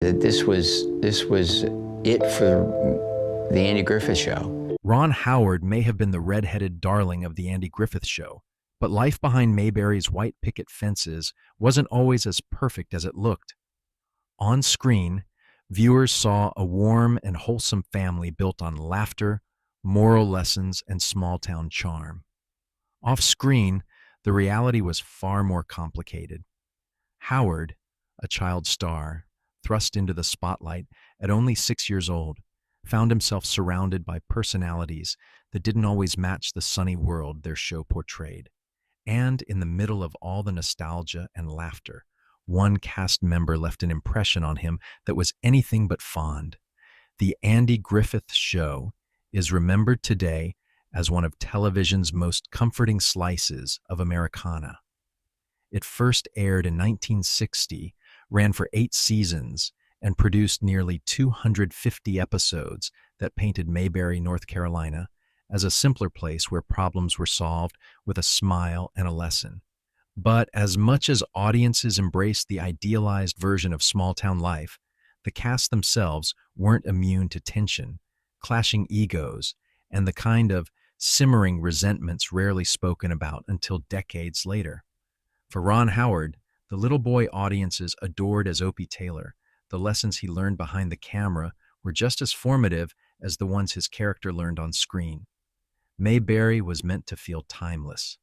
This was it for the Andy Griffith Show. Ron Howard may have been the red-headed darling of the Andy Griffith Show, but life behind Mayberry's white picket fences wasn't always as perfect as it looked. On screen, viewers saw a warm and wholesome family built on laughter, moral lessons, and small-town charm. Off screen, the reality was far more complicated. Howard, a child star, thrust into the spotlight at only 6 years old, found himself surrounded by personalities that didn't always match the sunny world their show portrayed. And in the middle of all the nostalgia and laughter, one cast member left an impression on him that was anything but fond. The Andy Griffith Show is remembered today as one of television's most comforting slices of Americana. It first aired in 1960, ran for 8 seasons, and produced nearly 250 episodes that painted Mayberry, North Carolina, as a simpler place where problems were solved with a smile and a lesson. But as much as audiences embraced the idealized version of small-town life, the cast themselves weren't immune to tension, clashing egos, and the kind of simmering resentments rarely spoken about until decades later. For Ron Howard, the little boy audiences adored as Opie Taylor, the lessons he learned behind the camera were just as formative as the ones his character learned on screen. Mayberry was meant to feel timeless.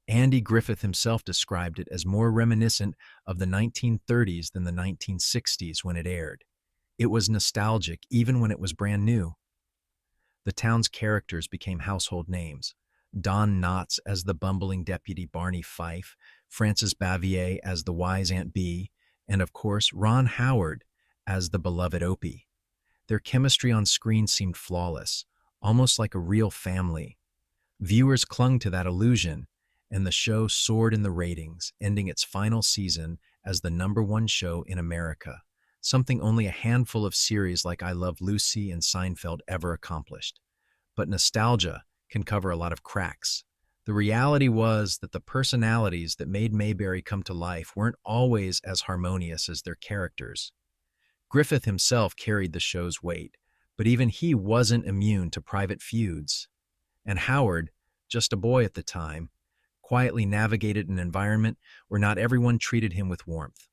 Andy Griffith himself described it as more reminiscent of the 1930s than the 1960s when it aired. It was nostalgic even when it was brand new. The town's characters became household names. Don Knotts as the bumbling deputy Barney Fife, Frances Bavier as the wise Aunt Bee, and of course Ron Howard as the beloved Opie. Their chemistry on screen seemed flawless, almost like a real family. Viewers clung to that illusion, and the show soared in the ratings, ending its final season as the #1 show in America, something only a handful of series like I Love Lucy and Seinfeld ever accomplished. But nostalgia can cover a lot of cracks. The reality was that the personalities that made Mayberry come to life weren't always as harmonious as their characters. Griffith himself carried the show's weight, but even he wasn't immune to private feuds. And Howard, just a boy at the time, quietly navigated an environment where not everyone treated him with warmth.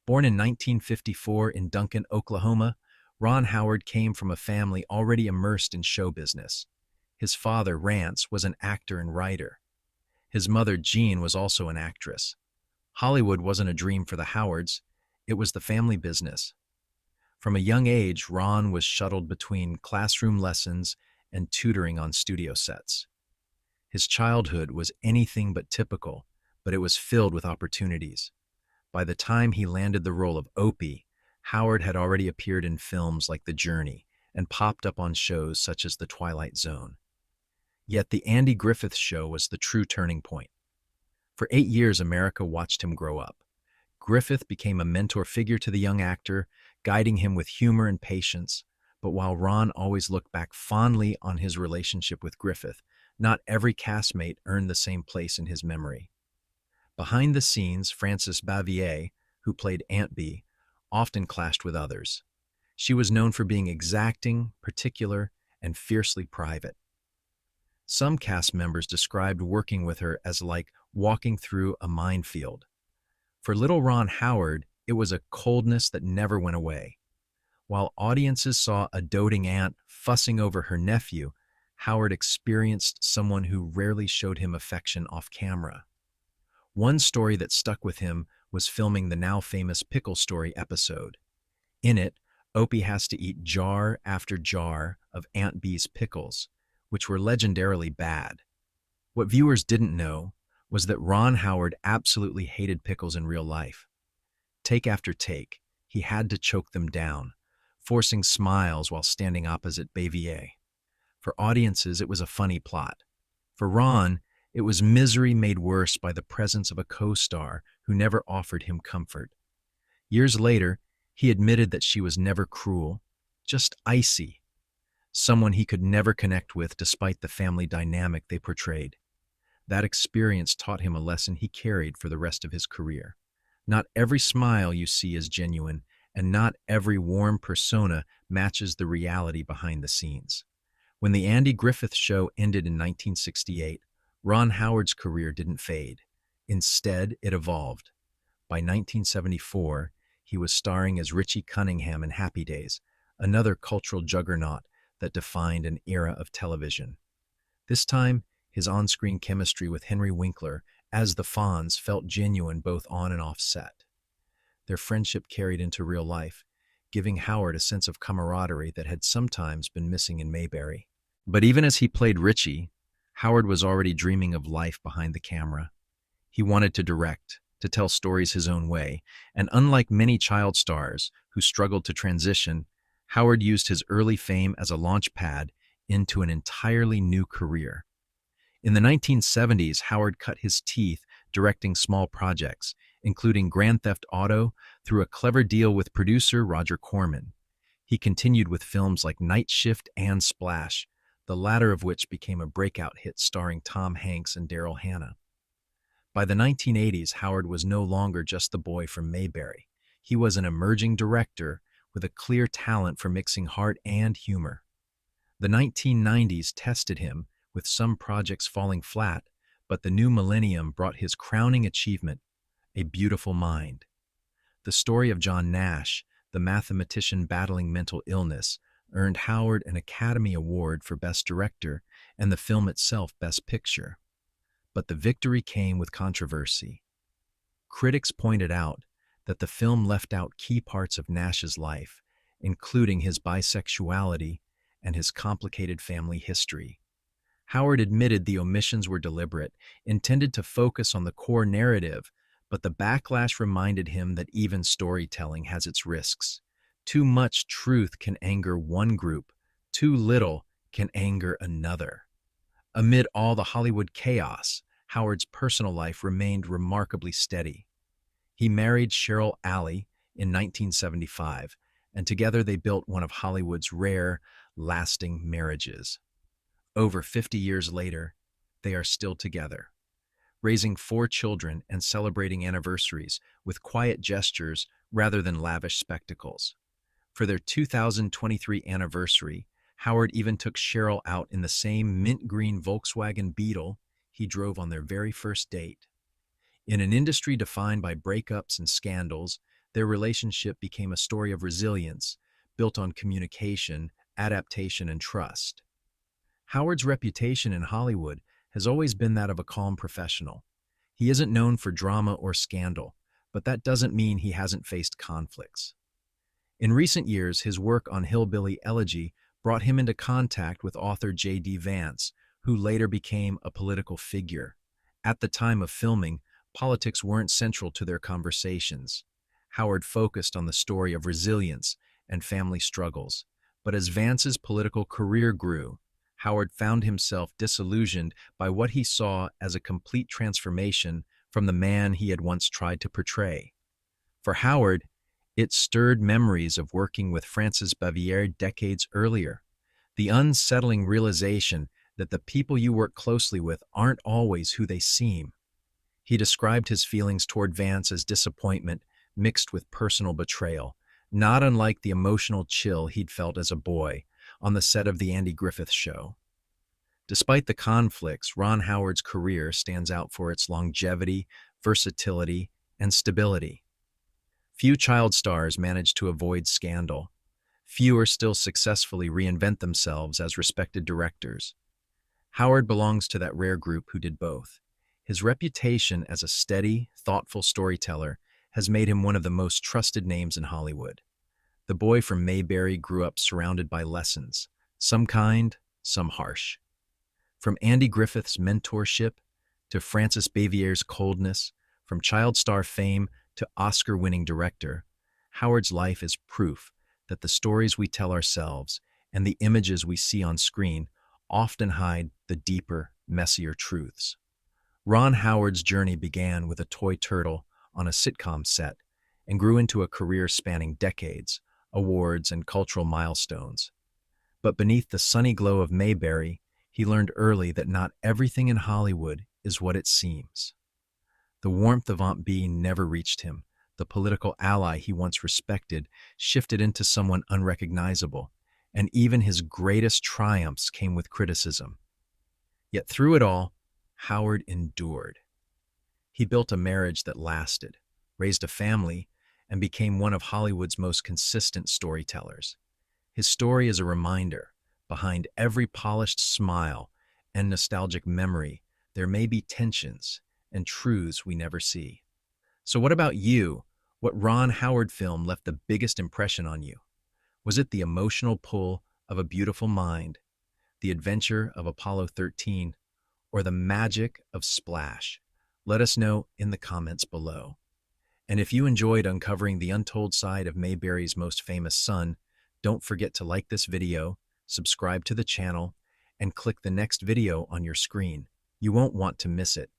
Born in 1954 in Duncan, Oklahoma, Ron Howard came from a family already immersed in show business. His father, Rance, was an actor and writer. His mother, Jean, was also an actress. Hollywood wasn't a dream for the Howards, it was the family business. From a young age, Ron was shuttled between classroom lessons and tutoring on studio sets. His childhood was anything but typical, but it was filled with opportunities. By the time he landed the role of Opie, Howard had already appeared in films like The Journey and popped up on shows such as The Twilight Zone. Yet the Andy Griffith Show was the true turning point. For 8 years, America watched him grow up. Griffith became a mentor figure to the young actor, guiding him with humor and patience. But while Ron always looked back fondly on his relationship with Griffith, not every castmate earned the same place in his memory. Behind the scenes, Frances Bavier, who played Aunt Bee, often clashed with others. She was known for being exacting, particular, and fiercely private. Some cast members described working with her as like walking through a minefield. For little Ron Howard, it was a coldness that never went away. While audiences saw a doting aunt fussing over her nephew, Howard experienced someone who rarely showed him affection off camera. One story that stuck with him was filming the now famous Pickle Story episode. In it, Opie has to eat jar after jar of Aunt Bee's pickles, which were legendarily bad. What viewers didn't know was that Ron Howard absolutely hated pickles in real life. Take after take, he had to choke them down, forcing smiles while standing opposite Bavier. For audiences, it was a funny plot. For Ron, it was misery made worse by the presence of a co-star who never offered him comfort. Years later, he admitted that she was never cruel, just icy, someone he could never connect with despite the family dynamic they portrayed. That experience taught him a lesson he carried for the rest of his career. Not every smile you see is genuine, and not every warm persona matches the reality behind the scenes. When the Andy Griffith Show ended in 1968, Ron Howard's career didn't fade. Instead, it evolved. By 1974, he was starring as Richie Cunningham in Happy Days, another cultural juggernaut that defined an era of television. This time, his on-screen chemistry with Henry Winkler as the Fonz felt genuine both on and off set. Their friendship carried into real life, giving Howard a sense of camaraderie that had sometimes been missing in Mayberry. But even as he played Richie, Howard was already dreaming of life behind the camera. He wanted to direct, to tell stories his own way, and unlike many child stars who struggled to transition, Howard used his early fame as a launch pad into an entirely new career. In the 1970s, Howard cut his teeth directing small projects, including Grand Theft Auto, through a clever deal with producer Roger Corman. He continued with films like Night Shift and Splash, the latter of which became a breakout hit starring Tom Hanks and Daryl Hannah. By the 1980s, Howard was no longer just the boy from Mayberry. He was an emerging director with a clear talent for mixing heart and humor. The 1990s tested him, with some projects falling flat, but the new millennium brought his crowning achievement, A Beautiful Mind. The story of John Nash, the mathematician battling mental illness, earned Howard an Academy Award for Best Director and the film itself Best Picture. But the victory came with controversy. Critics pointed out that the film left out key parts of Nash's life, including his bisexuality and his complicated family history. Howard admitted the omissions were deliberate, intended to focus on the core narrative, but the backlash reminded him that even storytelling has its risks. Too much truth can anger one group, too little can anger another. Amid all the Hollywood chaos, Howard's personal life remained remarkably steady. He married Cheryl Howard in 1975, and together they built one of Hollywood's rare, lasting marriages. Over 50 years later, they are still together, raising 4 children and celebrating anniversaries with quiet gestures rather than lavish spectacles. For their 2023 anniversary, Howard even took Cheryl out in the same mint green Volkswagen Beetle he drove on their very first date. In an industry defined by breakups and scandals, their relationship became a story of resilience, built on communication, adaptation, and trust. Howard's reputation in Hollywood has always been that of a calm professional. He isn't known for drama or scandal, but that doesn't mean he hasn't faced conflicts. In recent years, his work on Hillbilly Elegy brought him into contact with author J.D. Vance, who later became a political figure. At the time of filming, politics weren't central to their conversations. Howard focused on the story of resilience and family struggles. But as Vance's political career grew, Howard found himself disillusioned by what he saw as a complete transformation from the man he had once tried to portray. For Howard, it stirred memories of working with Frances Bavier decades earlier, the unsettling realization that the people you work closely with aren't always who they seem. He described his feelings toward Vance as disappointment mixed with personal betrayal, not unlike the emotional chill he'd felt as a boy on the set of The Andy Griffith Show. Despite the conflicts, Ron Howard's career stands out for its longevity, versatility, and stability. Few child stars manage to avoid scandal. Fewer still successfully reinvent themselves as respected directors. Howard belongs to that rare group who did both. His reputation as a steady, thoughtful storyteller has made him one of the most trusted names in Hollywood. The boy from Mayberry grew up surrounded by lessons, some kind, some harsh. From Andy Griffith's mentorship to Frances Bavier's coldness, from child star fame to Oscar-winning director, Howard's life is proof that the stories we tell ourselves and the images we see on screen often hide the deeper, messier truths. Ron Howard's journey began with a toy turtle on a sitcom set and grew into a career spanning decades, awards, and cultural milestones. But beneath the sunny glow of Mayberry, he learned early that not everything in Hollywood is what it seems. The warmth of Aunt Bee never reached him. the political ally he once respected, shifted into someone unrecognizable, and even his greatest triumphs came with criticism. Yet through it all, Howard endured. He built a marriage that lasted, raised a family, and became one of Hollywood's most consistent storytellers. His story is a reminder: behind every polished smile and nostalgic memory, there may be tensions and truths we never see. So what about you? What Ron Howard film left the biggest impression on you? Was it the emotional pull of A Beautiful Mind, the adventure of Apollo 13, or the magic of Splash? Let us know in the comments below. And if you enjoyed uncovering the untold side of Mayberry's most famous son, don't forget to like this video, subscribe to the channel, and click the next video on your screen. You won't want to miss it.